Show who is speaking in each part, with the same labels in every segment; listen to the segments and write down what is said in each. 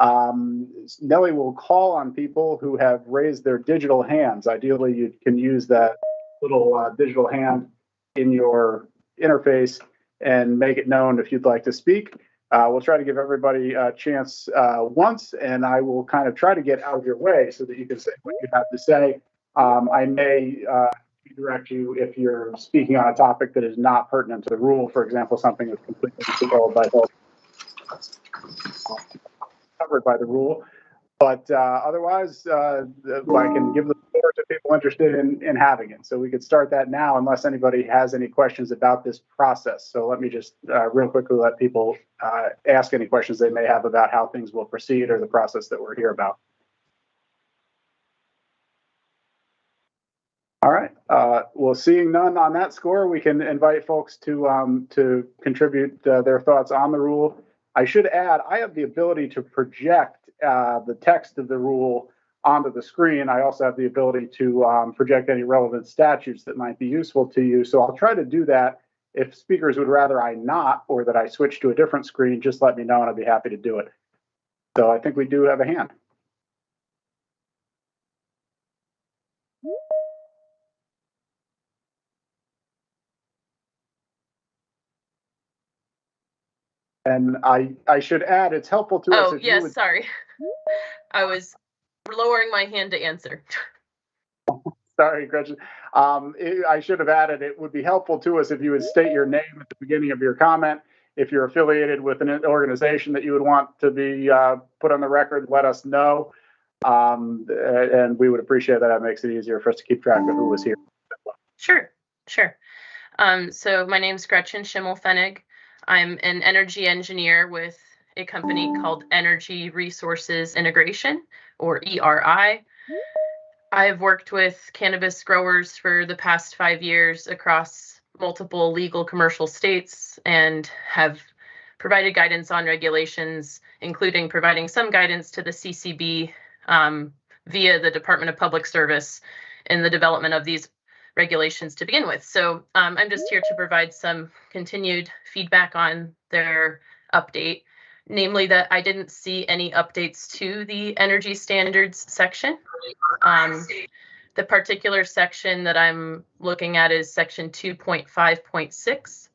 Speaker 1: Nellie will call on people who have raised their digital hands. Ideally, you can use that little digital hand in your interface and make it known if you'd like to speak. We'll try to give everybody a chance once, and I will kind of try to get out of your way so that you can say what you have to say. I may direct you if you're speaking on a topic that is not pertinent to the rule, for example, something that's completely controlled by covered by the rule. But otherwise, I can give the floor to people interested in having it. So we could start that now, unless anybody has any questions about this process. So let me just real quickly let people ask any questions they may have about how things will proceed or the process that we're here about. All right. Well, seeing none on that score, we can invite folks to contribute their thoughts on the rule. I should add, I have the ability to project the text of the rule onto the screen. I also have the ability to project any relevant statutes that might be useful to you. So I'll try to do that. If speakers would rather I not, or that I switch to a different screen, just let me know and I'll be happy to do it. So I think we do have a hand. And I should add, it's helpful to us.
Speaker 2: Oh, yes, sorry. I was lowering my hand to answer.
Speaker 1: Sorry, Gretchen. I should have added, it would be helpful to us if you would state your name at the beginning of your comment. If you're affiliated with an organization that you would want to be put on the record, let us know. And we would appreciate that. It makes it easier for us to keep track of who was here.
Speaker 2: Sure. So my name's Gretchen Schimmel-Fenig. I'm an energy engineer with a company called Energy Resources Integration, or ERI. I've worked with cannabis growers for the past 5 years across multiple legal commercial states and have provided guidance on regulations, including providing some guidance to the CCB via the Department of Public Service in the development of these regulations to begin with. So I'm just here to provide some continued feedback on their update, namely that I didn't see any updates to the energy standards section. The particular section that I'm looking at is section 2.5.6.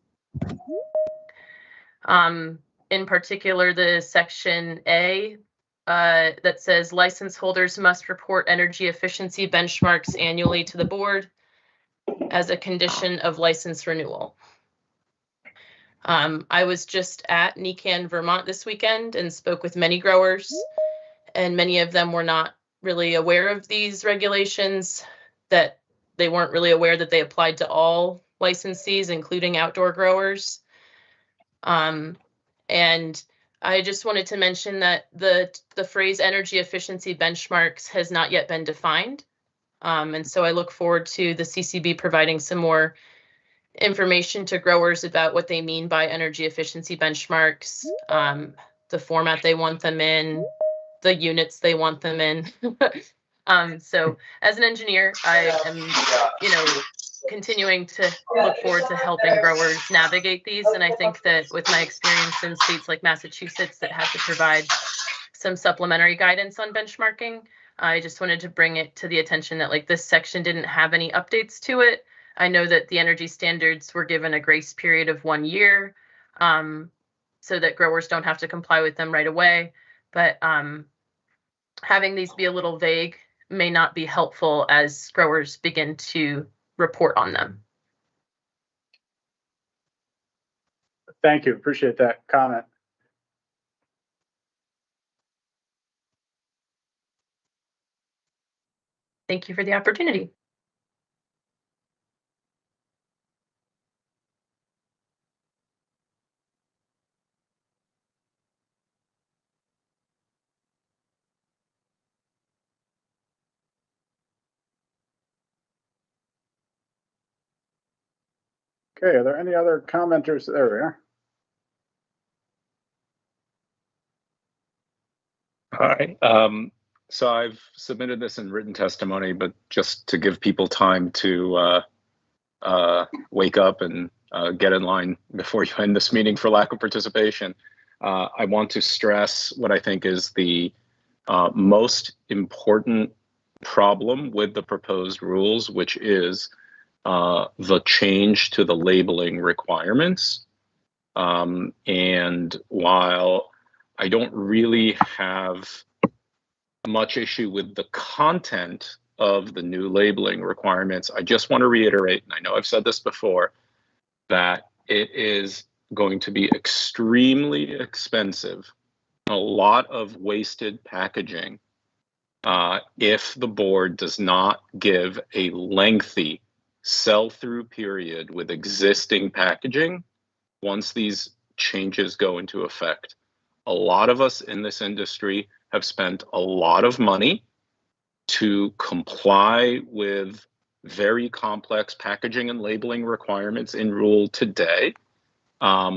Speaker 2: In particular, the section A that says license holders must report energy efficiency benchmarks annually to the board as a condition of license renewal. I was just at NECANN Vermont this weekend and spoke with many growers, and many of them were not really aware of these regulations, that they weren't really aware that they applied to all licensees, including outdoor growers. And I just wanted to mention that the phrase energy efficiency benchmarks has not yet been defined. And so I look forward to the CCB providing some more information to growers about what they mean by energy efficiency benchmarks, the format they want them in, the units they want them in. So as an engineer, I am, continuing to look forward to helping growers navigate these. And I think that with my experience in states like Massachusetts that had to provide some supplementary guidance on benchmarking, I just wanted to bring it to the attention that this section didn't have any updates to it. I know that the energy standards were given a grace period of 1 year so that growers don't have to comply with them right away. But having these be a little vague may not be helpful as growers begin to report on them.
Speaker 1: Thank you. Appreciate that comment.
Speaker 2: Thank you for the opportunity.
Speaker 1: Okay, are there any other commenters? There we are.
Speaker 3: Hi. So I've submitted this in written testimony, but just to give people time to wake up and get in line before you end this meeting for lack of participation. I want to stress what I think is the most important problem with the proposed rules, which is the change to the labeling requirements. And while I don't really have much issue with the content of the new labeling requirements, I just want to reiterate, and I know I've said this before, that it is going to be extremely expensive, a lot of wasted packaging, if the board does not give a lengthy sell-through period with existing packaging once these changes go into effect. A lot of us in this industry have spent a lot of money to comply with very complex packaging and labeling requirements in rule today. A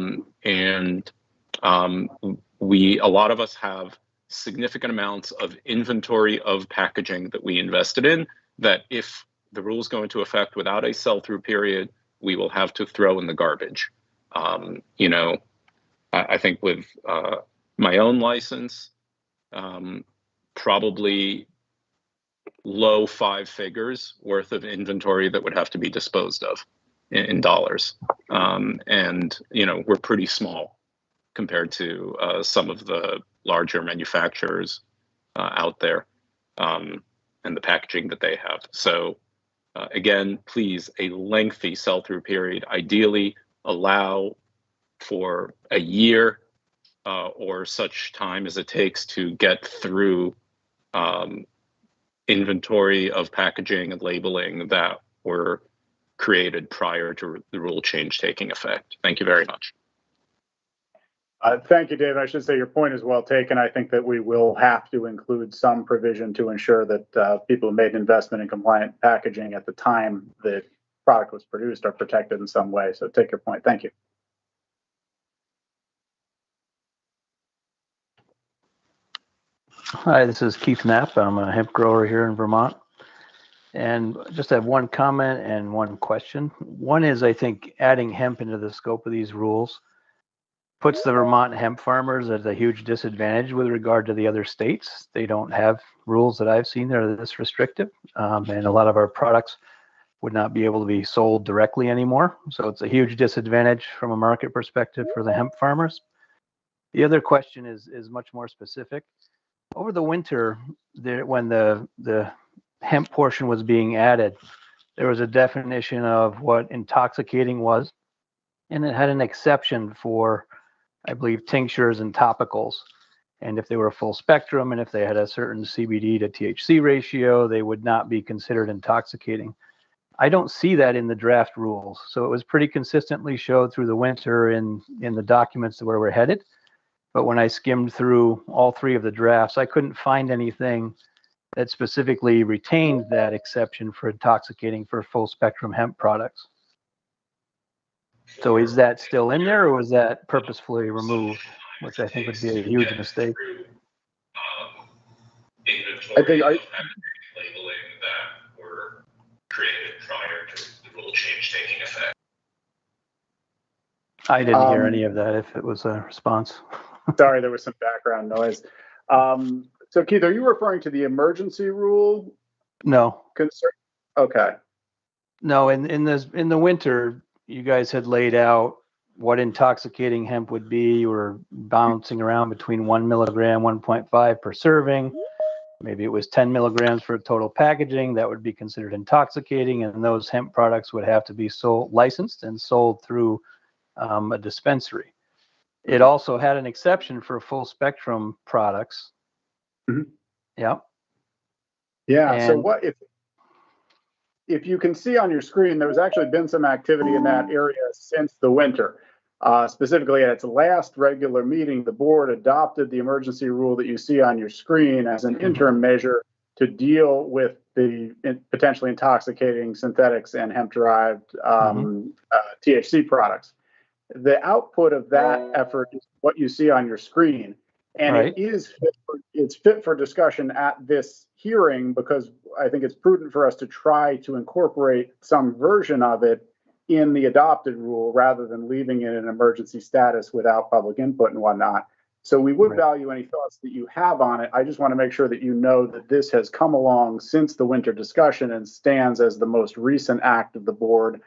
Speaker 3: lot of us have significant amounts of inventory of packaging that we invested in that if the rules go into effect without a sell-through period, we will have to throw in the garbage. I think with my own license, probably low 5 figures worth of inventory that would have to be disposed of in dollars. We're pretty small compared to some of the larger manufacturers out there and the packaging that they have. So again, please, a lengthy sell-through period, ideally allow for a year or such time as it takes to get through inventory of packaging and labeling that were created prior to the rule change taking effect. Thank you very much.
Speaker 1: Thank you, Dave. I should say your point is well taken. I think that we will have to include some provision to ensure that people who made an investment in compliant packaging at the time the product was produced are protected in some way. So take your point. Thank you.
Speaker 4: Hi, this is Keith Knapp. I'm a hemp grower here in Vermont. And just have one comment and one question. One is, I think adding hemp into the scope of these rules puts the Vermont hemp farmers at a huge disadvantage with regard to the other states. They don't have rules that I've seen that are this restrictive. And a lot of our products would not be able to be sold directly anymore. So it's a huge disadvantage from a market perspective for the hemp farmers. The other question is much more specific. Over the winter, when the hemp portion was being added, there was a definition of what intoxicating was, and it had an exception for, I believe, tinctures and topicals. And if they were full spectrum and if they had a certain CBD to THC ratio, they would not be considered intoxicating. I don't see that in the draft rules. So it was pretty consistently showed through the winter in the documents where we're headed. But when I skimmed through all 3 of the drafts, I couldn't find anything that specifically retained that exception for intoxicating for full spectrum hemp products. So is that still in there, or was that purposefully removed, which I think would be a huge mistake?
Speaker 1: I think
Speaker 3: labeling that were created prior to the rule change taking effect.
Speaker 4: I didn't hear any of that, if it was a response.
Speaker 1: Sorry, there was some background noise. So Keith, are you referring to the emergency rule?
Speaker 4: No.
Speaker 1: Concern? Okay.
Speaker 4: No, in the winter, you guys had laid out what intoxicating hemp would be. You were bouncing around between 1 milligram, 1.5 per serving. Maybe it was 10 milligrams for total packaging. That would be considered intoxicating, and those hemp products would have to be licensed and sold through a dispensary. It also had an exception for full spectrum products.
Speaker 1: Mm-hmm.
Speaker 4: Yeah.
Speaker 1: Yeah.
Speaker 4: And
Speaker 1: so what if you can see on your screen, there's actually been some activity in that area since the winter. Specifically at its last regular meeting, the board adopted the emergency rule that you see on your screen as an interim measure to deal with the potentially intoxicating synthetics and hemp-derived THC products. The output of that effort is what you see on your screen, and
Speaker 4: right.
Speaker 1: It's fit for discussion at this hearing because I think it's prudent for us to try to incorporate some version of it in the adopted rule rather than leaving it in emergency status without public input and whatnot. So we would value any thoughts that you have on it. I just want to make sure that you know that this has come along since the winter discussion and stands as the most recent act of the board,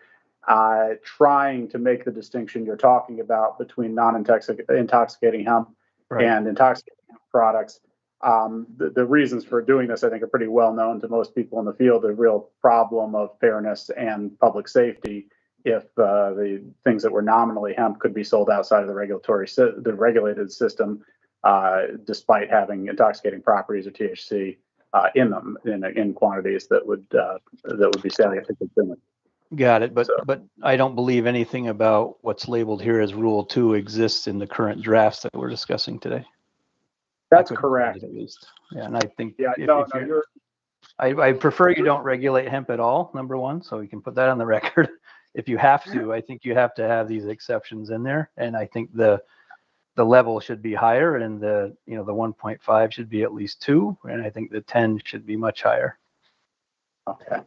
Speaker 1: trying to make the distinction you're talking about between non-intoxicating hemp and intoxicating hemp products. The reasons for doing this, I think, are pretty well known to most people in the field. The real problem of fairness and public safety if the things that were nominally hemp could be sold outside of the regulated system, despite having intoxicating properties or THC in them in quantities that would be salient to consumers.
Speaker 4: Got it, but I don't believe anything about what's labeled here as Rule 2 exists in the current drafts that we're discussing today.
Speaker 1: That's correct.
Speaker 4: At least, yeah, and I think I prefer you don't regulate hemp at all. Number one, so we can put that on the record. If you have to, I think you have to have these exceptions in there, and I think the level should be higher, and the 1.5 should be at least 2, and I think the 10 should be much higher.
Speaker 1: Okay.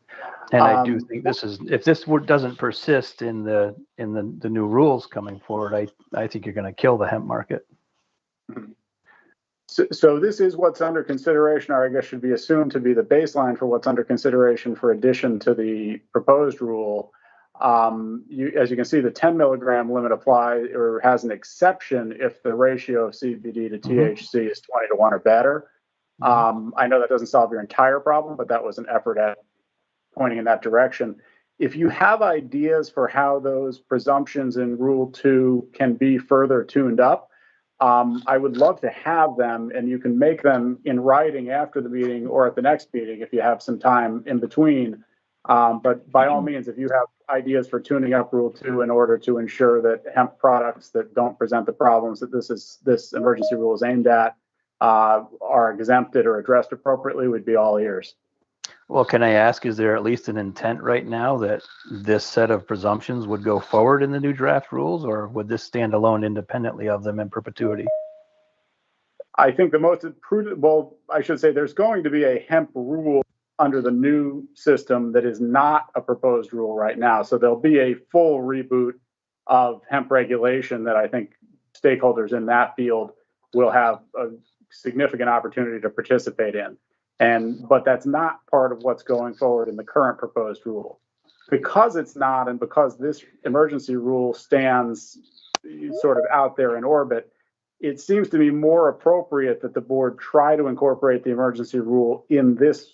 Speaker 4: And I do think if this doesn't persist in the new rules coming forward, I think you're going to kill the hemp market.
Speaker 1: So this is what's under consideration, or I guess should be assumed to be the baseline for what's under consideration for addition to the proposed rule. As you can see, the 10 milligram limit applies or has an exception if the ratio of CBD to THC is 20 to 1 or better. I know that doesn't solve your entire problem, but that was an effort at pointing in that direction. If you have ideas for how those presumptions in Rule 2 can be further tuned up, I would love to have them, and you can make them in writing after the meeting or at the next meeting if you have some time in between. But by all means, if you have ideas for tuning up Rule 2 in order to ensure that hemp products that don't present the problems that this emergency rule is aimed at are exempted or addressed appropriately, we'd be all ears.
Speaker 4: Well, can I ask, is there at least an intent right now that this set of presumptions would go forward in the new draft rules, or would this stand alone independently of them in perpetuity?
Speaker 1: I think the most prudent, well, I should say there's going to be a hemp rule under the new system that is not a proposed rule right now. So there'll be a full reboot of hemp regulation that I think stakeholders in that field will have a significant opportunity to participate in. But that's not part of what's going forward in the current proposed rule. Because it's not, and because this emergency rule stands sort of out there in orbit, it seems to me more appropriate that the board try to incorporate the emergency rule in this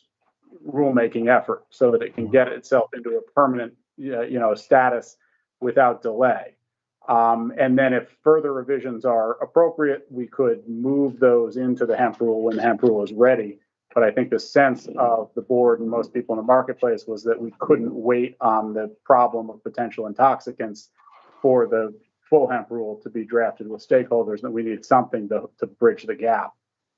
Speaker 1: rulemaking effort so that it can get itself into a permanent, status without delay. And then if further revisions are appropriate, we could move those into the hemp rule when the hemp rule is ready. But I think the sense of the board and most people in the marketplace was that we couldn't wait on the problem of potential intoxicants for the full hemp rule to be drafted with stakeholders, that we needed something to bridge the gap.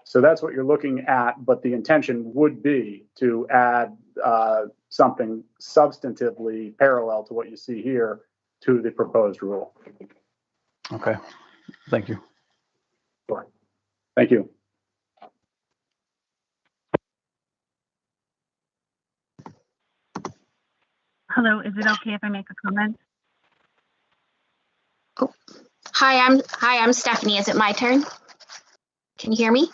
Speaker 1: So that's what you're looking at, but the intention would be to add something substantively parallel to what you see here to the proposed rule.
Speaker 4: Okay, thank you.
Speaker 1: Sure. Thank you.
Speaker 5: Hello, is it okay if I make a comment?
Speaker 6: Oh, hi, I'm Stephanie. Is it my turn? Can you hear me?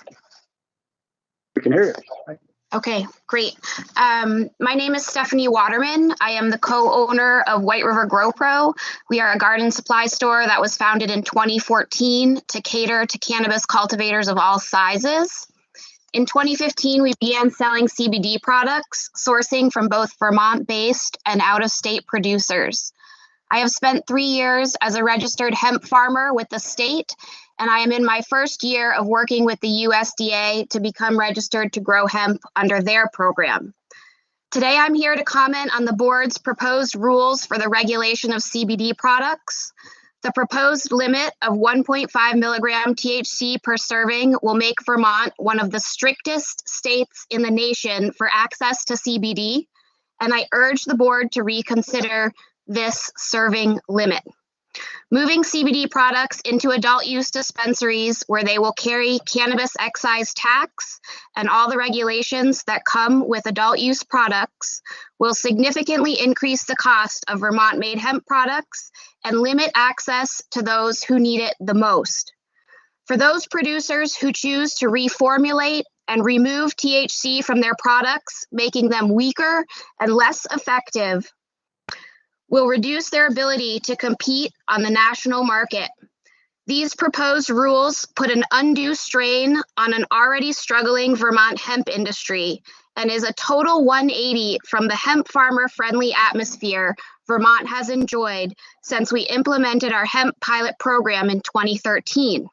Speaker 1: We can hear you. Hi.
Speaker 6: Okay, great. My name is Stephanie Waterman. I am the co-owner of White River Grow Pro. We are a garden supply store that was founded in 2014 to cater to cannabis cultivators of all sizes. In 2015, we began selling CBD products, sourcing from both Vermont-based and out-of-state producers. I have spent 3 years as a registered hemp farmer with the state, and I am in my first year of working with the USDA to become registered to grow hemp under their program. Today, I'm here to comment on the board's proposed rules for the regulation of CBD products. The proposed limit of 1.5 milligram THC per serving will make Vermont one of the strictest states in the nation for access to CBD, and I urge the board to reconsider this serving limit. moving CBD products into adult use dispensaries where they will carry cannabis excise tax and all the regulations that come with adult use products will significantly increase the cost of Vermont-made hemp products and limit access to those who need it the most. For those producers who choose to reformulate and remove THC from their products, making them weaker and less effective, will reduce their ability to compete on the national market. These proposed rules put an undue strain on an already struggling Vermont hemp industry and is a total 180 from the hemp farmer-friendly atmosphere Vermont has enjoyed since we implemented our hemp pilot program in 2013.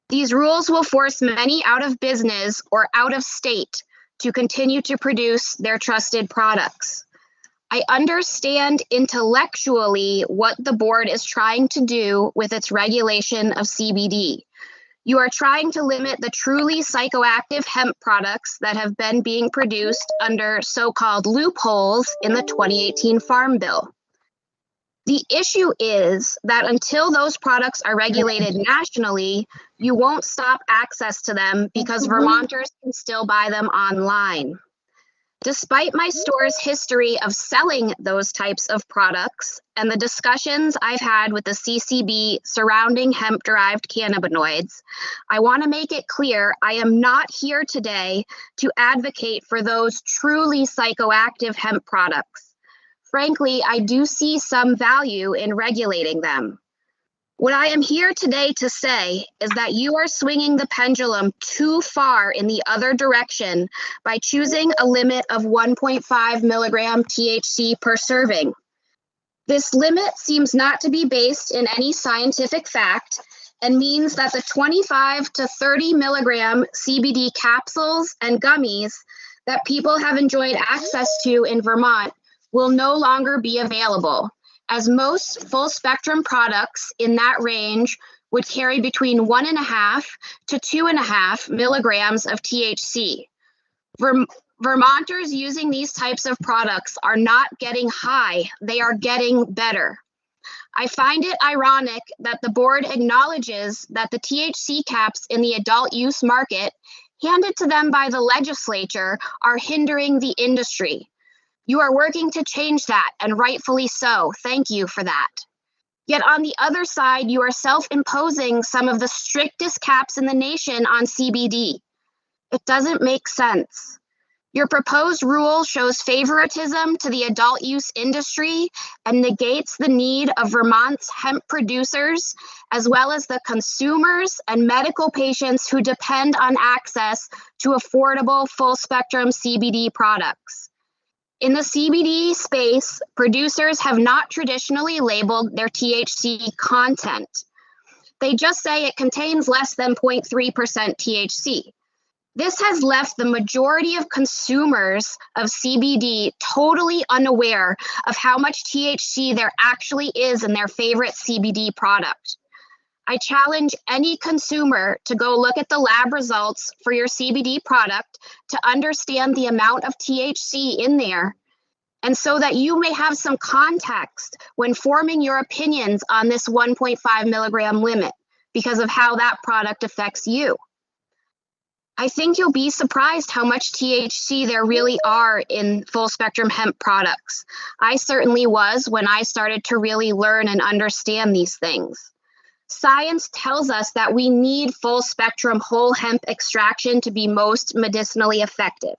Speaker 6: These rules will force many out of business or out of state to continue to produce their trusted products. I understand intellectually what the board is trying to do with its regulation of CBD. You are trying to limit the truly psychoactive hemp products that have been being produced under so-called loopholes in the 2018 Farm Bill. The issue is that until those products are regulated nationally, you won't stop access to them because Vermonters can still buy them online. Despite my store's history of selling those types of products and the discussions I've had with the CCB surrounding hemp-derived cannabinoids, I want to make it clear I am not here today to advocate for those truly psychoactive hemp products. Frankly, I do see some value in regulating them. What I am here today to say is that you are swinging the pendulum too far in the other direction by choosing a limit of 1.5 milligram THC per serving. This limit seems not to be based in any scientific fact and means that the 25 to 30 milligram CBD capsules and gummies that people have enjoyed access to in Vermont will no longer be available, as most full spectrum products in that range would carry between 1.5 to 2.5 milligrams of THC. Vermonters using these types of products are not getting high, they are getting better. I find it ironic that the board acknowledges that the THC caps in the adult use market handed to them by the legislature are hindering the industry. You are working to change that, and rightfully so. Thank you for that. Yet on the other side, you are self-imposing some of the strictest caps in the nation on CBD. It doesn't make sense. Your proposed rule shows favoritism to the adult use industry and negates the need of Vermont's hemp producers, as well as the consumers and medical patients who depend on access to affordable full-spectrum CBD products. In the CBD space, producers have not traditionally labeled their THC content. They just say it contains less than 0.3% THC. This has left the majority of consumers of CBD totally unaware of how much THC there actually is in their favorite CBD product. I challenge any consumer to go look at the lab results for your CBD product to understand the amount of THC in there, and so that you may have some context when forming your opinions on this 1.5 milligram limit because of how that product affects you. I think you'll be surprised how much THC there really are in full spectrum hemp products. I certainly was when I started to really learn and understand these things. Science tells us that we need full spectrum whole hemp extraction to be most medicinally effective.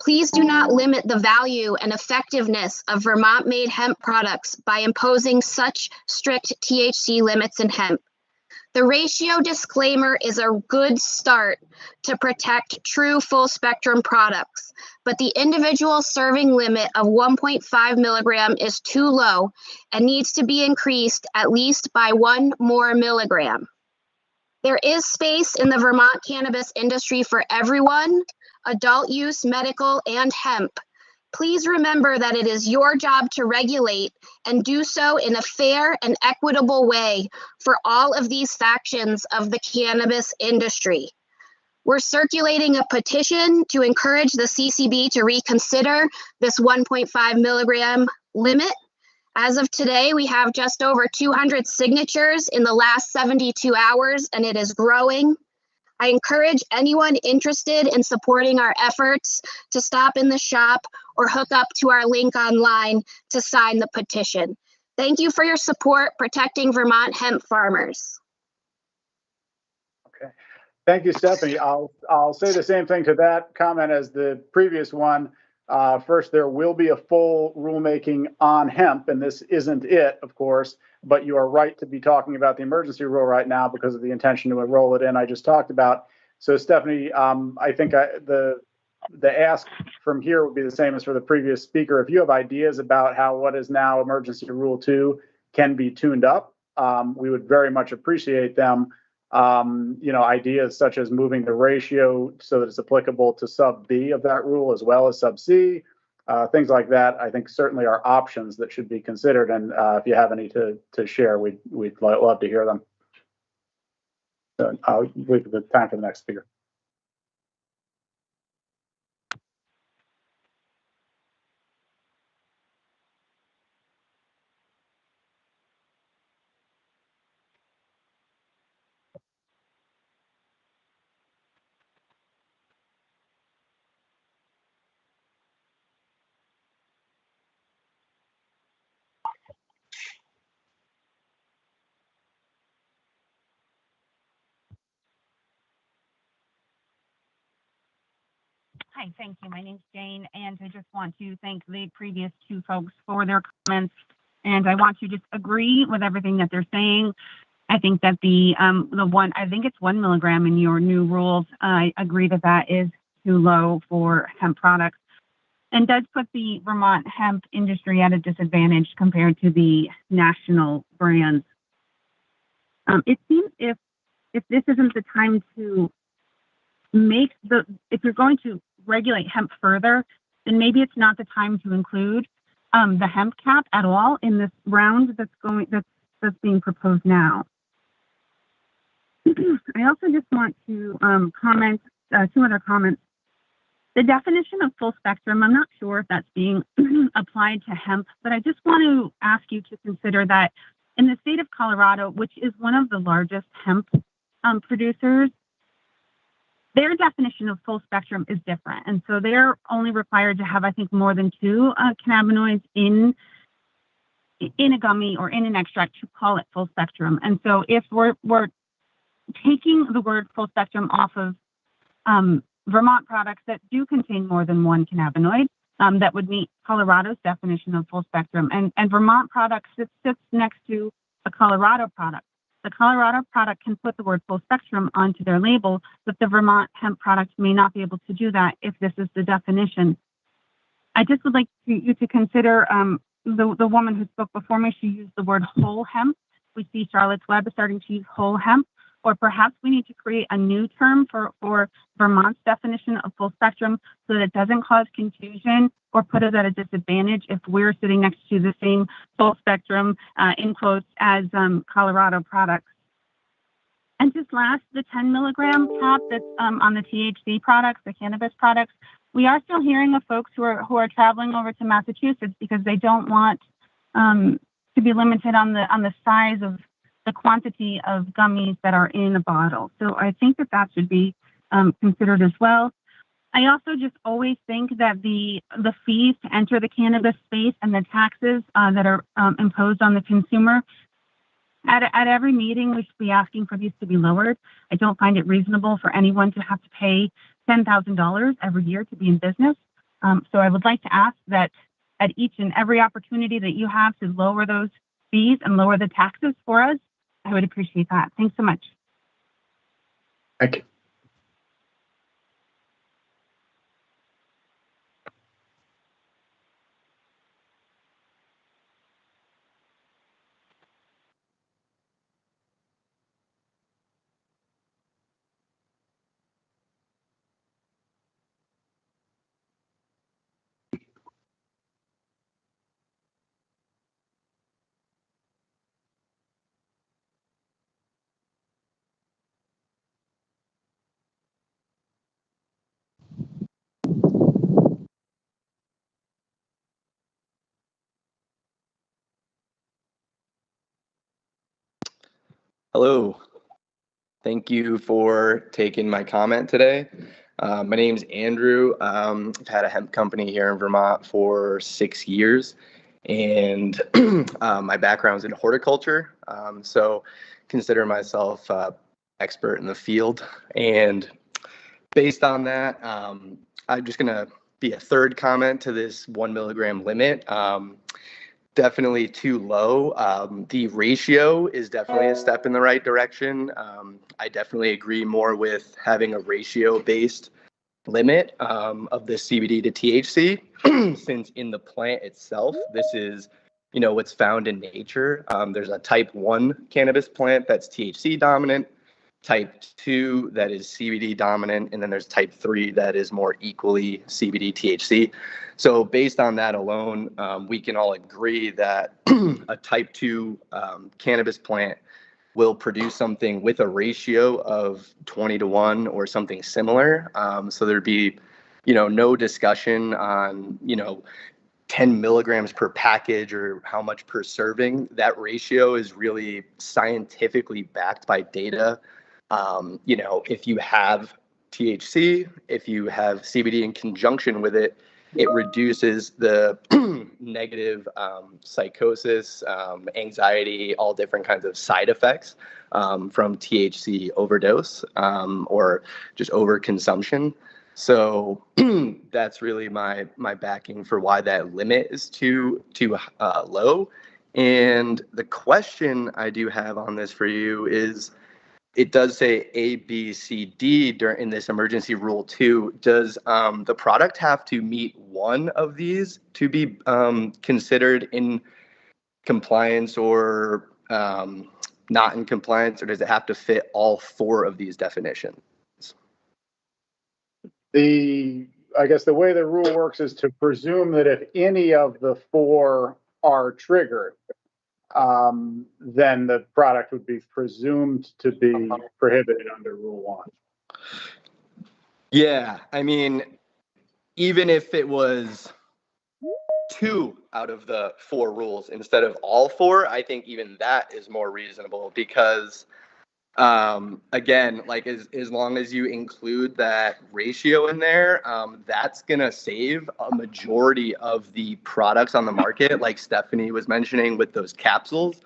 Speaker 6: Please do not limit the value and effectiveness of Vermont-made hemp products by imposing such strict THC limits in hemp. The ratio disclaimer is a good start to protect true full-spectrum products, but the individual serving limit of 1.5 milligram is too low and needs to be increased at least by 1 more milligram. There is space in the Vermont cannabis industry for everyone, adult use, medical, and hemp. Please remember that it is your job to regulate and do so in a fair and equitable way for all of these factions of the cannabis industry. We're circulating a petition to encourage the CCB to reconsider this 1.5 milligram limit, As of today, we have just over 200 signatures in the last 72 hours, and it is growing. I encourage anyone interested in supporting our efforts to stop in the shop or hook up to our link online to sign the petition. Thank you for your support protecting Vermont hemp farmers.
Speaker 1: Okay. Thank you, Stephanie. I'll say the same thing to that comment as the previous one. First, there will be a full rulemaking on hemp, and this isn't it, of course, but you are right to be talking about the emergency rule right now because of the intention to enroll it in I just talked about. So, Stephanie, I think the ask from here would be the same as for the previous speaker. If you have ideas about how what is now emergency rule 2 can be tuned up, we would very much appreciate them. Ideas such as moving the ratio so that it's applicable to sub B of that rule as well as sub C, things like that, I think certainly are options that should be considered. And if you have any to share, we'd love to hear them. So I'll leave the time for the next speaker.
Speaker 5: Hi, thank you. My name's Jane, and I just want to thank the previous two folks for their comments. And I want to just agree with everything that they're saying. I think that I think it's 1 milligram in your new rules. I agree that that is too low for hemp products and does put the Vermont hemp industry at a disadvantage compared to the national brands. It seems if this isn't the time to if you're going to regulate hemp further, then maybe it's not the time to include the hemp cap at all in this round that's being proposed now. I also just want to comment 2 other comments. The definition of full spectrum, I'm not sure if that's being applied to hemp, but I just want to ask you to consider that in the state of Colorado, which is one of the largest hemp producers, their definition of full spectrum is different. And so they're only required to have, I think, more than 2 cannabinoids in a gummy or in an extract to call it full spectrum. And so if we're taking the word full spectrum off of Vermont products that do contain more than 1 cannabinoid, that would meet Colorado's definition of full spectrum. And Vermont products sits next to a Colorado product. The Colorado product can put the word full spectrum onto their label, but the Vermont hemp product may not be able to do that if this is the definition. I just would like you to consider the woman who spoke before me. She used the word whole hemp. We see Charlotte's Web is starting to use whole hemp, or perhaps we need to create a new term for Vermont's definition of full spectrum so that it doesn't cause confusion or put us at a disadvantage if we're sitting next to the same full spectrum, in quotes, as Colorado products. And just last, the 10 milligram cap that's on the THC products, the cannabis products, we are still hearing of folks who are traveling over to Massachusetts because they don't want to be limited on the size of the quantity of gummies that are in a bottle. So I think that should be considered as well. I also just always think that the fees to enter the cannabis space and the taxes that are imposed on the consumer, at every meeting, we should be asking for these to be lowered. I don't find it reasonable for anyone to have to pay $10,000 every year to be in business. So I would like to ask that at each and every opportunity that you have to lower those fees and lower the taxes for us, I would appreciate that. Thanks so much.
Speaker 1: Thank you.
Speaker 7: Hello. Thank you for taking my comment today. My name's Andrew. I've had a hemp company here in Vermont for 6 years, and my background's in horticulture. So consider myself expert in the field. And based on that, I'm just gonna be a third comment to this 1 milligram limit. Definitely too low. The ratio is definitely a step in the right direction. I definitely agree more with having a ratio-based limit of the CBD to THC, since in the plant itself, this is, what's found in nature. There's a type 1 cannabis plant that's THC dominant, type 2 that is CBD dominant, and then there's type 3 that is more equally CBD THC. So based on that alone, we can all agree that a type 2 cannabis plant will produce something with a ratio of 20-1 or something similar. So there'd be, no discussion on, 10 milligrams per package or how much per serving. That ratio is really scientifically backed by data. If you have THC, if you have CBD in conjunction with it, it reduces the negative psychosis, anxiety, all different kinds of side effects from THC overdose or just overconsumption. So that's really my backing for why that limit is too low. And the question I do have on this for you is, it does say A, B, C, D in this emergency rule 2. Does the product have to meet one of these to be considered in compliance or not in compliance, or does it have to fit all 4 of these definitions?
Speaker 1: I guess the way the rule works is to presume that if any of the 4 are triggered, then the product would be presumed to be prohibited under Rule 1.
Speaker 7: Yeah, I mean, even if it was 2 out of the 4 rules instead of all 4, I think even that is more reasonable because, again, like as long as you include that ratio in there, that's gonna save a majority of the products on the market, like Stephanie was mentioning with those capsules.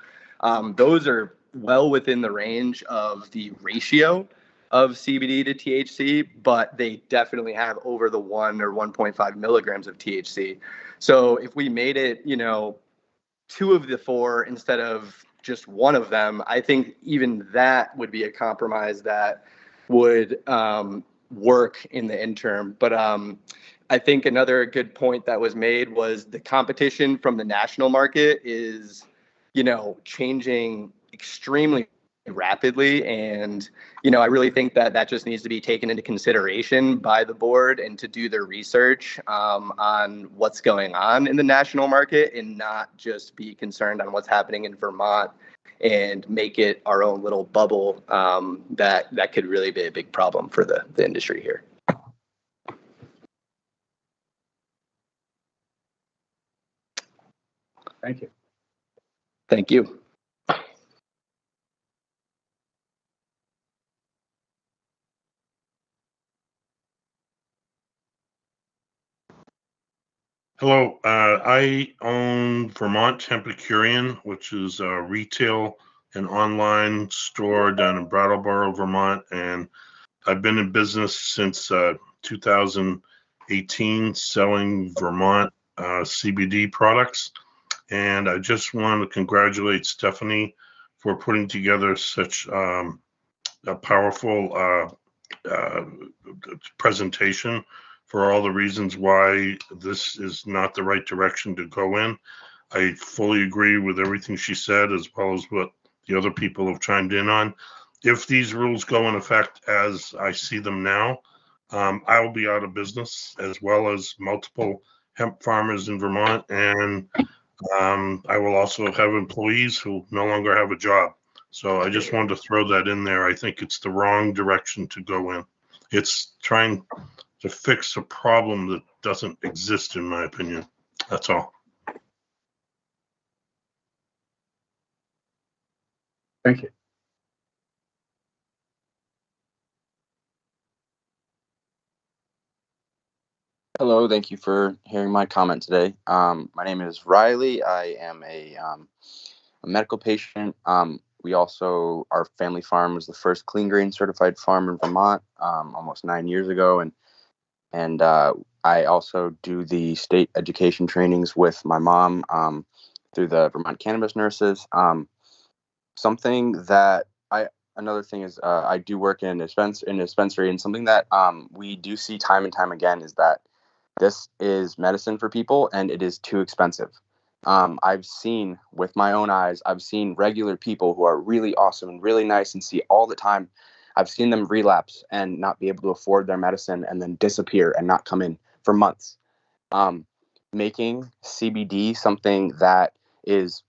Speaker 7: Those are well within the range of the ratio of CBD to THC, but they definitely have over the 1 or 1.5 milligrams of THC. So if we made it, 2 of the 4 instead of just 1 of them, I think even that would be a compromise that would work in the interim. But I think another good point that was made was the competition from the national market is, changing extremely rapidly. And, I really think that just needs to be taken into consideration by the board and to do their research on what's going on in the national market and not just be concerned on what's happening in Vermont and make it our own little bubble. That could really be a big problem for the industry here.
Speaker 1: Thank you.
Speaker 7: Thank you.
Speaker 8: Hello, I own Vermont Tempicurian, which is a retail and online store down in Brattleboro, Vermont, and I've been in business since 2018 selling Vermont CBD products. And I just want to congratulate Stephanie for putting together such a powerful presentation for all the reasons why this is not the right direction to go in. I fully agree with everything she said, as well as what the other people have chimed in on. If these rules go in effect as I see them now, I will be out of business, as well as multiple hemp farmers in Vermont, and I will also have employees who no longer have a job. So I just wanted to throw that in there. I think it's the wrong direction to go in. It's trying to fix a problem that doesn't exist, in my opinion. That's all.
Speaker 1: Thank you.
Speaker 9: Hello, thank you for hearing my comment today. My name is Riley. I am a medical patient. Our family farm was the first clean grain certified farm in Vermont almost 9 years ago, and I also do the state education trainings with my mom through the Vermont Cannabis Nurses. Something that Another thing is I do work in a dispensary, and something that we do see time and time again is that this is medicine for people, and it is too expensive. I've seen with my own eyes, I've seen regular people who are really awesome and really nice and see all the time. I've seen them relapse and not be able to afford their medicine and then disappear and not come in for months. Making CBD something that is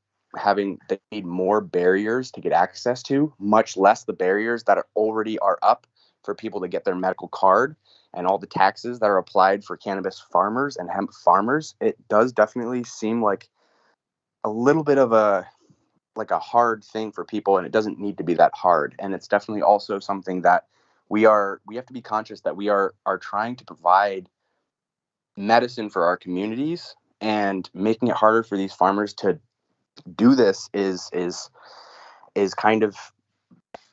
Speaker 9: they need more barriers to get access to, much less the barriers that already are up for people to get their medical card and all the taxes that are applied for cannabis farmers and hemp farmers. It does definitely seem like a little bit of a hard thing for people, and it doesn't need to be that hard. And it's definitely also something that we have to be conscious that we are trying to provide medicine for our communities, and making it harder for these farmers to do this is kind of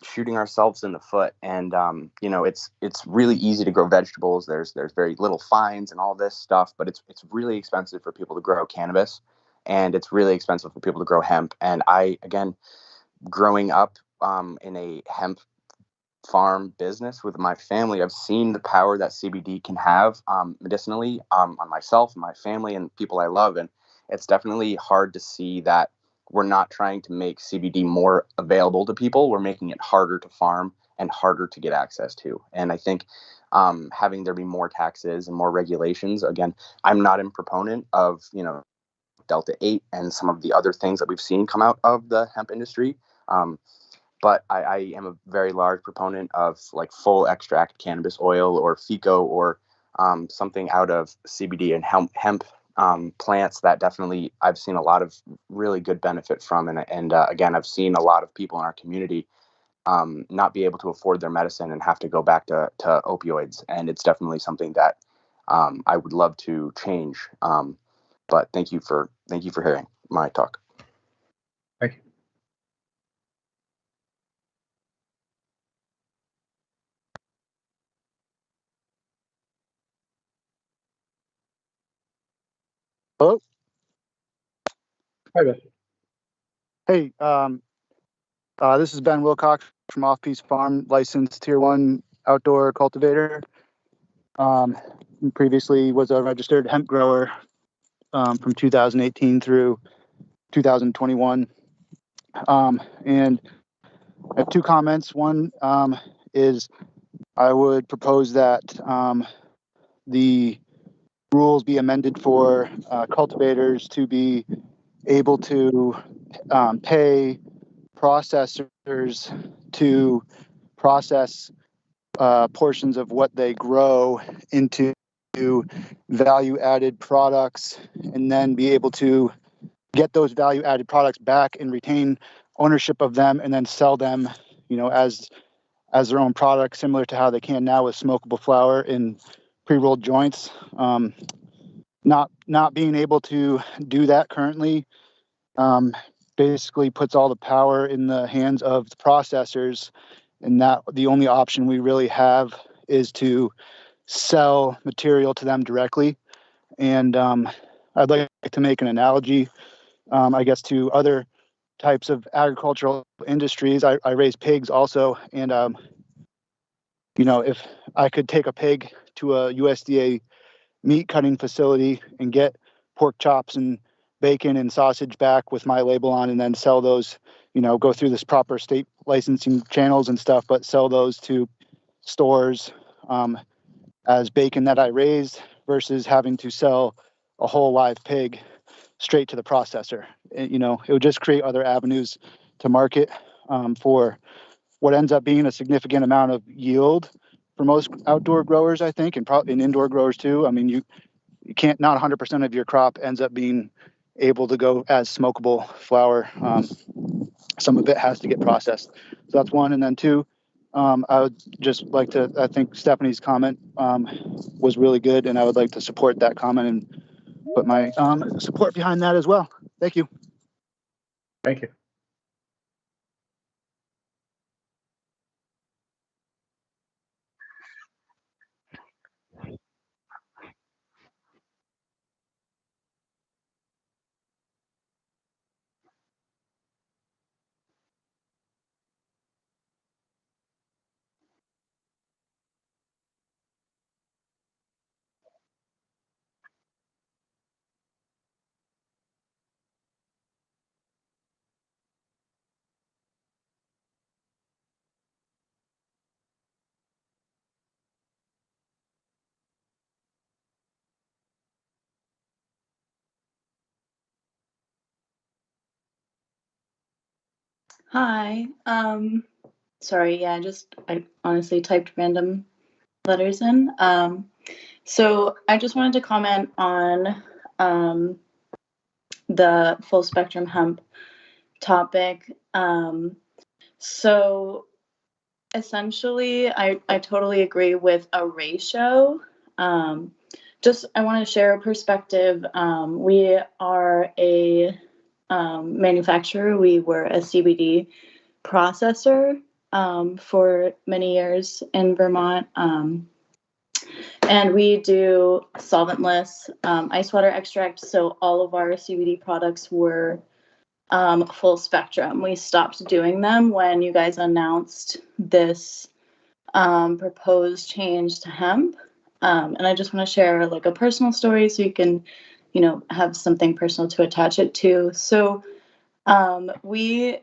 Speaker 9: shooting ourselves in the foot. And it's really easy to grow vegetables. There's very little fines and all this stuff, but it's really expensive for people to grow cannabis, and it's really expensive for people to grow hemp. And growing up in a hemp farm business with my family, I've seen the power that CBD can have medicinally on myself and my family and people I love. And it's definitely hard to see that we're not trying to make CBD more available to people. We're making it harder to farm and harder to get access to. And I think having there be more taxes and more regulations, again, I'm not a proponent of, Delta 8 and some of the other things that we've seen come out of the hemp industry. But I am a very large proponent of like full extract cannabis oil or FICO or something out of CBD and hemp plants that definitely I've seen a lot of really good benefit from. And again, I've seen a lot of people in our community not be able to afford their medicine and have to go back to opioids. And it's definitely something that I would love to change. But thank you for hearing my talk.
Speaker 1: Thank you.
Speaker 10: Hello.
Speaker 1: Hi, Ben.
Speaker 10: Hey, this is Ben Wilcox from Off Piece Farm, licensed Tier 1 outdoor cultivator. Previously was a registered hemp grower from 2018 through 2021. And I have two comments. One is I would propose that the rules be amended for cultivators to be able to pay processors to process portions of what they grow into value-added products, and then be able to get those value-added products back and retain ownership of them, and then sell them, as their own product, similar to how they can now with smokable flower in pre-rolled joints. Not being able to do that currently basically puts all the power in the hands of the processors, and that the only option we really have is to sell material to them directly. And I'd like to make an analogy, I guess, to other types of agricultural industries. I raise pigs also, and if I could take a pig to a USDA meat cutting facility and get pork chops and bacon and sausage back with my label on, and then sell those, go through this proper state licensing channels and stuff, but sell those to stores as bacon that I raised, versus having to sell a whole live pig straight to the processor. It would just create other avenues to market for what ends up being a significant amount of yield for most outdoor growers, I think, and probably in indoor growers too. I mean, you can't, not 100% of your crop ends up being able to go as smokable flower. Some of it has to get processed. So that's one. And then two, I would just like to, I think Stephanie's comment was really good, and I would like to support that comment and put my support behind that as well. Thank you.
Speaker 1: Thank you.
Speaker 11: Hi. Sorry, yeah, I honestly typed random letters in. So I just wanted to comment on the full spectrum hemp topic. So essentially, I totally agree with a ratio. Just I want to share a perspective. We are a manufacturer. We were a CBD processor for many years in Vermont. And we do solventless ice water extract. So all of our CBD products were full spectrum. We stopped doing them when you guys announced this proposed change to hemp. And I just want to share like a personal story so you can, have something personal to attach it to. So we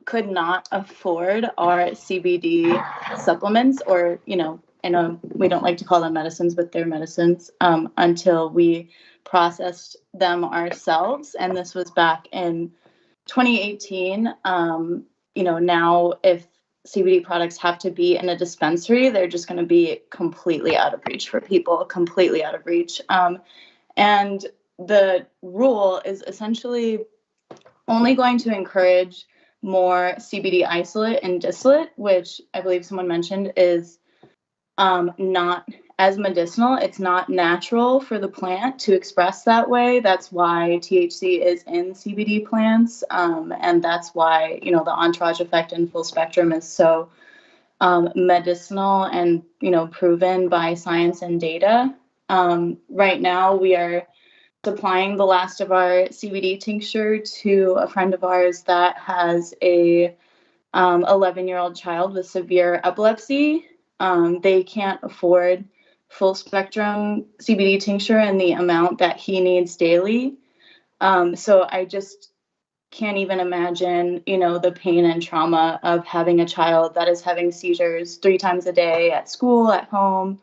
Speaker 11: could not afford our CBD supplements, or, I know we don't like to call them medicines, but they're medicines, until we processed them ourselves. And this was back in 2018. Now if CBD products have to be in a dispensary, they're just going to be completely out of reach for people, completely out of reach. And the rule is essentially only going to encourage more CBD isolate and distillate, which I believe someone mentioned is not as medicinal. It's not natural for the plant to express that way. That's why THC is in CBD plants. And that's why, the entourage effect in full spectrum is so medicinal and, proven by science and data. Right now, we are supplying the last of our CBD tincture to a friend of ours that has a 11-year-old child with severe epilepsy. They can't afford full spectrum CBD tincture in the amount that he needs daily. So I just can't even imagine, the pain and trauma of having a child that is having seizures 3 times a day at school, at home.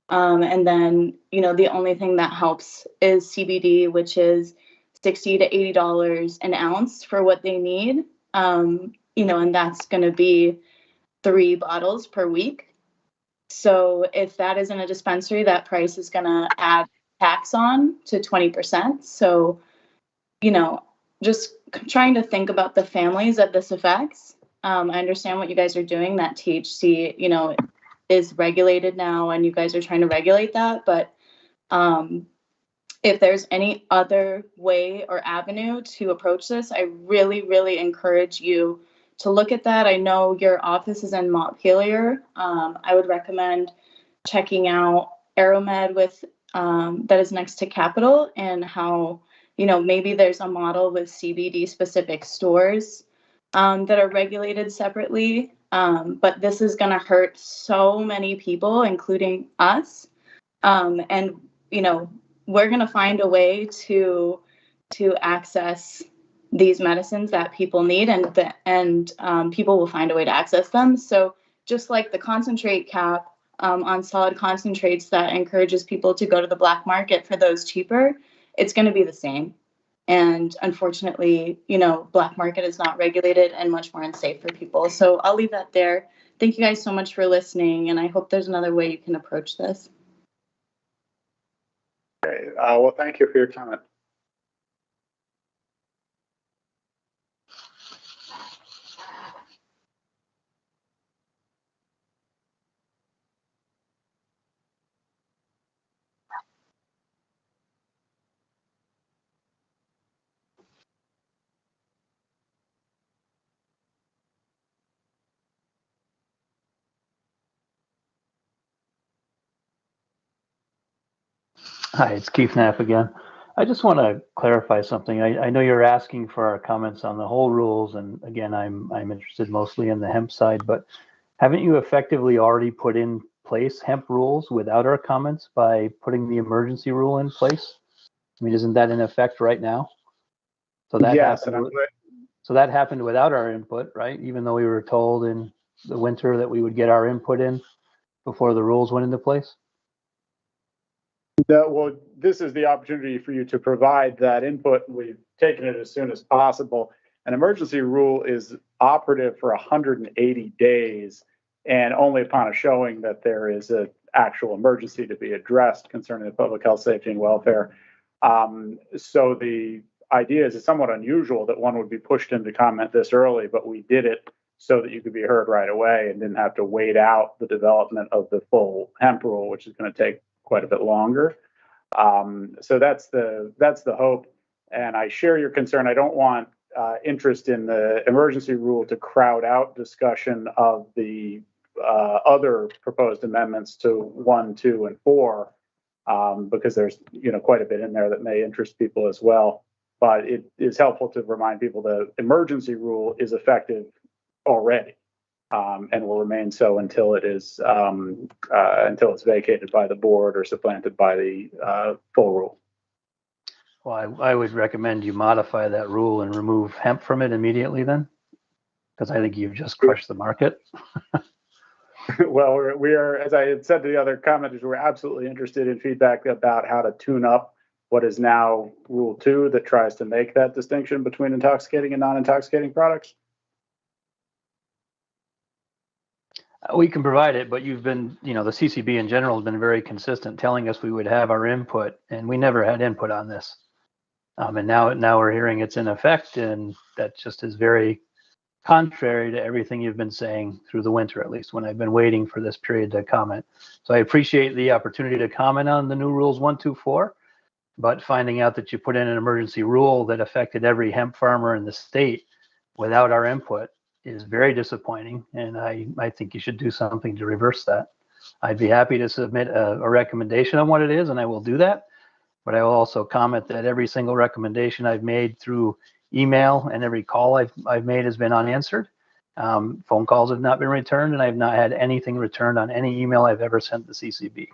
Speaker 11: And then, the only thing that helps is CBD, which is $60 to $80 an ounce for what they need. And that's going to be 3 bottles per week. So if that is in a dispensary, that price is going to add tax on to 20%. So, just trying to think about the families that this affects. I understand what you guys are doing, that THC, is regulated now, and you guys are trying to regulate that. But if there's any other way or avenue to approach this, I really, really encourage you to look at that. I know your office is in Montpelier. I would recommend checking out Aeromed that is next to Capitol, and how, maybe there's a model with CBD specific stores that are regulated separately. But this is going to hurt so many people, including us. And, we're going to find a way to access these medicines that people need, and people will find a way to access them. So just like the concentrate cap on solid concentrates that encourages people to go to the black market for those cheaper, it's going to be the same. And unfortunately, black market is not regulated and much more unsafe for people. So I'll leave that there. Thank you guys so much for listening, and I hope there's another way you can approach this.
Speaker 1: Okay. Well, thank you for your comment.
Speaker 4: Hi, it's Keith Knapp again. I just want to clarify something. I know you're asking for our comments on the whole rules, and again, I'm interested mostly in the hemp side, but haven't you effectively already put in place hemp rules without our comments by putting the emergency rule in place? I mean, isn't that in effect right now? So that
Speaker 1: Yes, and
Speaker 4: happened. So that happened without our input, right? Even though we were told in the winter that we would get our input in before the rules went into place.
Speaker 1: well, this is the opportunity for you to provide that input. We've taken it as soon as possible. An emergency rule is operative for 180 days, and only upon a showing that there is an actual emergency to be addressed concerning the public health, safety, and welfare. So the idea is it's somewhat unusual that one would be pushed into comment this early, but we did it so that you could be heard right away and didn't have to wait out the development of the full hemp rule, which is going to take quite a bit longer. So that's the hope. And I share your concern. I don't want interest in the emergency rule to crowd out discussion of the other proposed amendments to 1, 2, and 4, because there's quite a bit in there that may interest people as well. But it is helpful to remind people the emergency rule is effective already. And will remain so until it is until it's vacated by the board or supplanted by the full rule.
Speaker 4: Well, I would recommend you modify that rule and remove hemp from it immediately then, because I think you've just crushed the market.
Speaker 1: Well, we are, as I had said to the other commenters, we're absolutely interested in feedback about how to tune up what is now Rule 2 that tries to make that distinction between intoxicating and non-intoxicating products.
Speaker 4: We can provide it, but you've been, the CCB in general has been very consistent telling us we would have our input, and we never had input on this. And now we're hearing it's in effect, and that just is very contrary to everything you've been saying through the winter, at least when I've been waiting for this period to comment. So I appreciate the opportunity to comment on the new rules 1, 2, 4, but finding out that you put in an emergency rule that affected every hemp farmer in the state without our input is very disappointing, and I think you should do something to reverse that. I'd be happy to submit a recommendation on what it is, and I will do that. But I will also comment that every single recommendation I've made through email and every call I've made has been unanswered. Phone calls have not been returned, and I've not had anything returned on any email I've ever sent the CCB.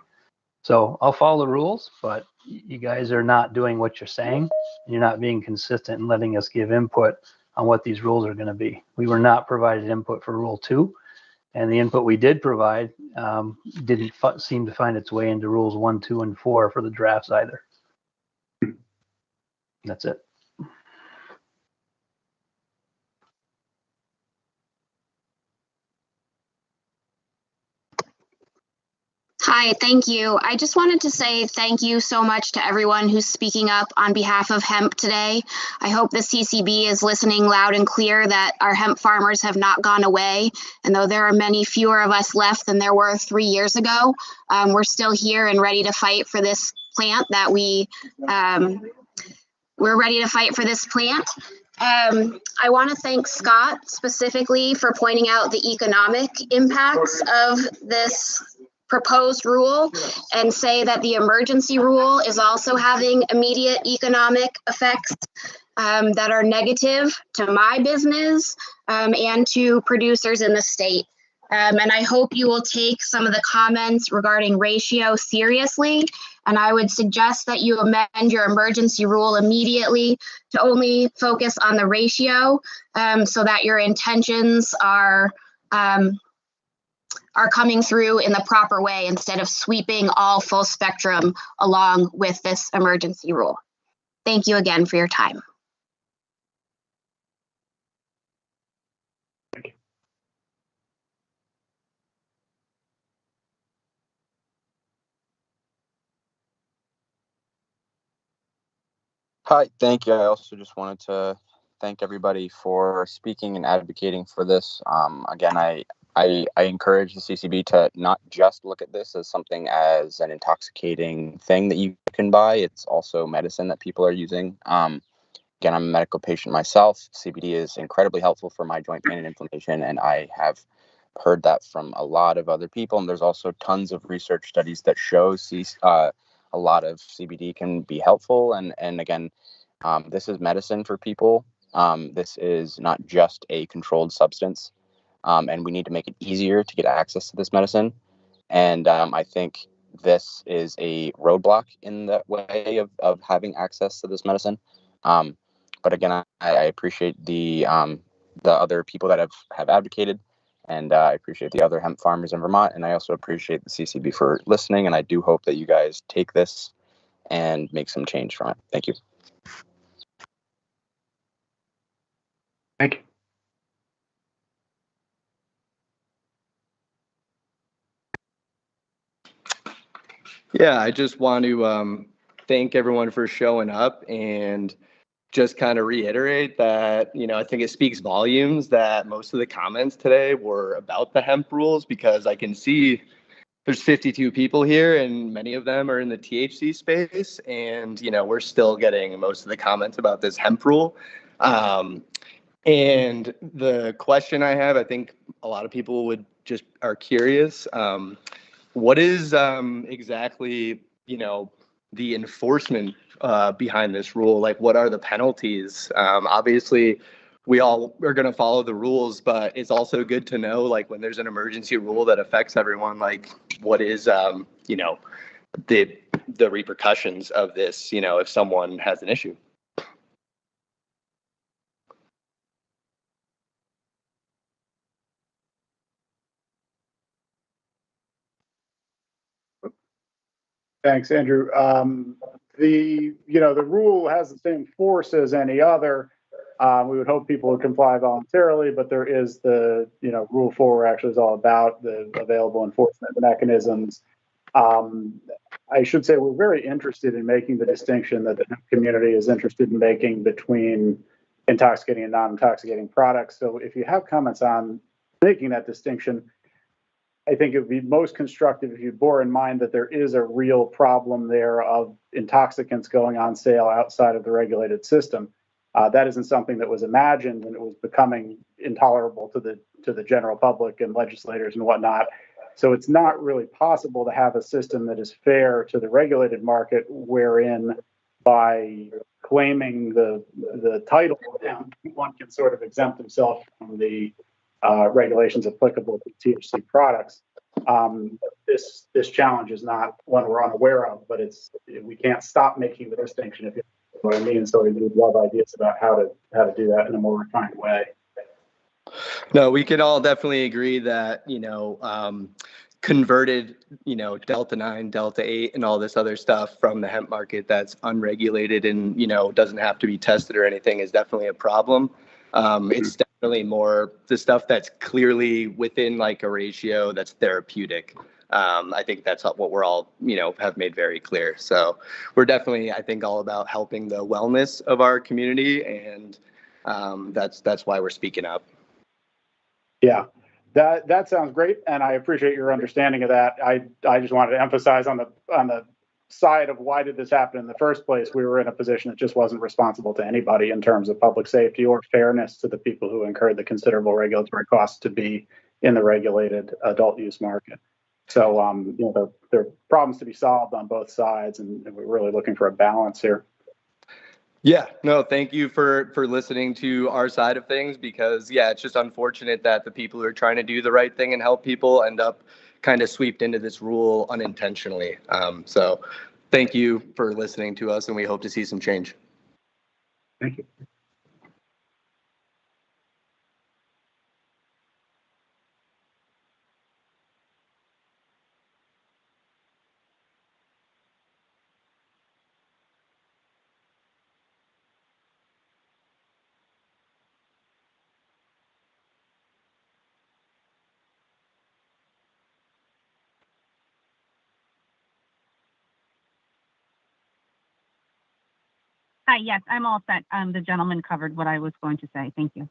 Speaker 4: So I'll follow the rules, but you guys are not doing what you're saying. And you're not being consistent in letting us give input on what these rules are going to be. We were not provided input for Rule 2, and the input we did provide didn't seem to find its way into Rules 1, 2, and 4 for the drafts either. That's it.
Speaker 6: Hi, thank you. I just wanted to say thank you so much to everyone who's speaking up on behalf of hemp today. I hope the CCB is listening loud and clear that our hemp farmers have not gone away. And though there are many fewer of us left than there were 3 years ago, we're still here and ready to fight for this plant that we're ready to fight for this plant. I want to thank Scott specifically for pointing out the economic impacts of this proposed rule and say that the emergency rule is also having immediate economic effects that are negative to my business and to producers in the state. And I hope you will take some of the comments regarding ratio seriously. And I would suggest that you amend your emergency rule immediately to only focus on the ratio so that your intentions are coming through in the proper way instead of sweeping all full spectrum along with this emergency rule. Thank you again for your time.
Speaker 9: Hi, thank you. I also just wanted to thank everybody for speaking and advocating for this. Again, I encourage the CCB to not just look at this as something as an intoxicating thing that you can buy. It's also medicine that people are using. Again, I'm a medical patient myself. CBD is incredibly helpful for my joint pain and inflammation, and I have heard that from a lot of other people. And there's also tons of research studies that show a lot of CBD can be helpful. And again, this is medicine for people. This is not just a controlled substance, and we need to make it easier to get access to this medicine. And I think this is a roadblock in the way of having access to this medicine. But again, I appreciate the other people that have advocated, and I appreciate the other hemp farmers in Vermont, and I also appreciate the CCB for listening. And I do hope that you guys take this and make some change from it. Thank you.
Speaker 1: Thank you.
Speaker 7: Yeah, I just want to thank everyone for showing up and just kind of reiterate that, I think it speaks volumes that most of the comments today were about the hemp rules, because I can see there's 52 people here and many of them are in the THC space. And, we're still getting most of the comments about this hemp rule. And the question I have, I think a lot of people are curious. What is exactly, the enforcement behind this rule? Like, what are the penalties? Obviously, we all are going to follow the rules, but it's also good to know, like, when there's an emergency rule that affects everyone, like, what is, the repercussions of this, if someone has an issue.
Speaker 1: Thanks, Andrew. The rule has the same force as any other. We would hope people would comply voluntarily, but there is the, Rule 4 actually is all about the available enforcement mechanisms. I should say we're very interested in making the distinction that the community is interested in making between intoxicating and non-intoxicating products. So if you have comments on making that distinction, I think it would be most constructive if you bore in mind that there is a real problem there of intoxicants going on sale outside of the regulated system. That isn't something that was imagined and it was becoming intolerable to the general public and legislators and whatnot. So it's not really possible to have a system that is fair to the regulated market, wherein by claiming the title, one can sort of exempt himself from the regulations applicable to THC products. This challenge is not one we're unaware of, but we can't stop making the distinction, if you know what I mean. So we would love ideas about how to do that in a more refined way.
Speaker 7: No, we can all definitely agree that, converted, Delta 9, Delta 8, and all this other stuff from the hemp market that's unregulated and, doesn't have to be tested or anything is definitely a problem. It's definitely more the stuff that's clearly within like a ratio that's therapeutic. I think that's what we're all, have made very clear. So we're definitely, I think, all about helping the wellness of our community. And that's why we're speaking up.
Speaker 1: Yeah, that sounds great, and I appreciate your understanding of that. I just wanted to emphasize on the side of why did this happen in the first place. We were in a position that just wasn't responsible to anybody in terms of public safety or fairness to the people who incurred the considerable regulatory costs to be in the regulated adult use market. So there are problems to be solved on both sides, and we're really looking for a balance here.
Speaker 7: Yeah, no, thank you for listening to our side of things, because it's just unfortunate that the people who are trying to do the right thing and help people end up kind of swept into this rule unintentionally. So thank you for listening to us, and we hope to see some change.
Speaker 1: Thank you.
Speaker 5: Hi, yes, I'm all set. The gentleman covered what I was going to say. Thank you.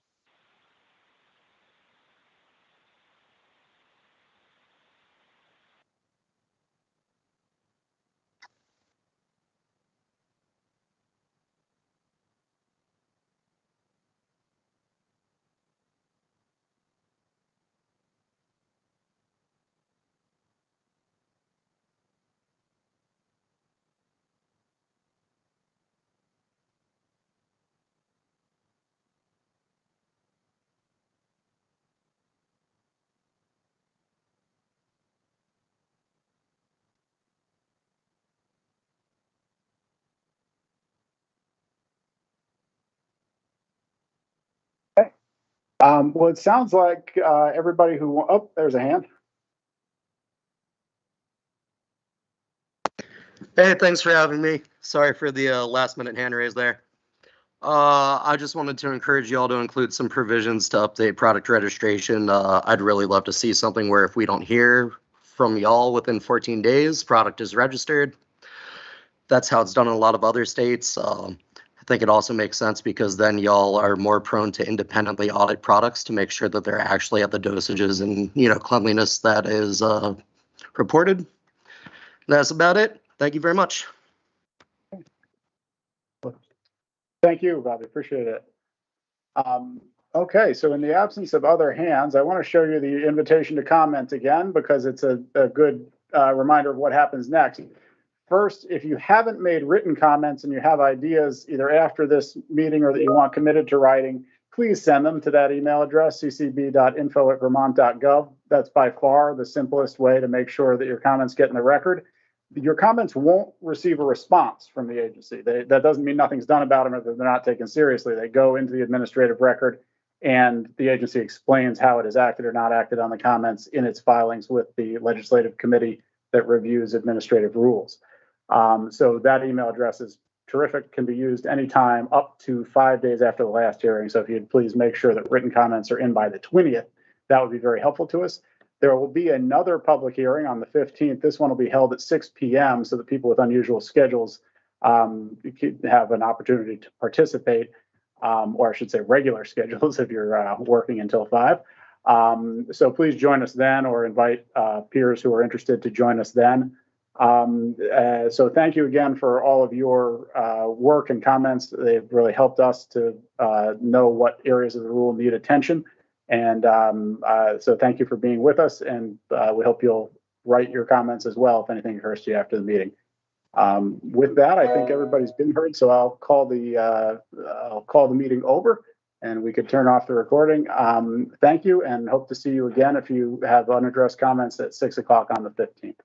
Speaker 1: Well, it sounds like everybody who, oh, there's a hand.
Speaker 12: Hey, thanks for having me. Sorry for the last minute hand raise there. I just wanted to encourage y'all to include some provisions to update product registration. I'd really love to see something where if we don't hear from y'all within 14 days, product is registered. That's how it's done in a lot of other states. I think it also makes sense because then y'all are more prone to independently audit products to make sure that they're actually at the dosages and cleanliness that is reported. That's about it. Thank you very much.
Speaker 1: Thank you, Bobby. Appreciate it. Okay, so in the absence of other hands, I want to show you the invitation to comment again because it's a good reminder of what happens next. First, if you haven't made written comments and you have ideas either after this meeting or that you want committed to writing, please send them to that email address, ccb.info@vermont.gov. That's by far the simplest way to make sure that your comments get in the record. Your comments won't receive a response from the agency. That doesn't mean nothing's done about them or that they're not taken seriously. They go into the administrative record and the agency explains how it has acted or not acted on the comments in its filings with the legislative committee that reviews administrative rules. So that email address is terrific, can be used anytime up to 5 days after the last hearing. So if you'd please make sure that written comments are in by the 20th, that would be very helpful to us. There will be another public hearing on the 15th. This one will be held at 6 p.m. so that people with unusual schedules have an opportunity to participate, or I should say regular schedules if you're working until 5. So please join us then or invite peers who are interested to join us then. So thank you again for all of your work and comments. They've really helped us to know what areas of the rule need attention. And so thank you for being with us. And we hope you'll write your comments as well if anything occurs to you after the meeting. With that, I think everybody's been heard. So I'll call the meeting over and we could turn off the recording. Thank you and hope to see you again if you have unaddressed comments at 6 o'clock on the 15th.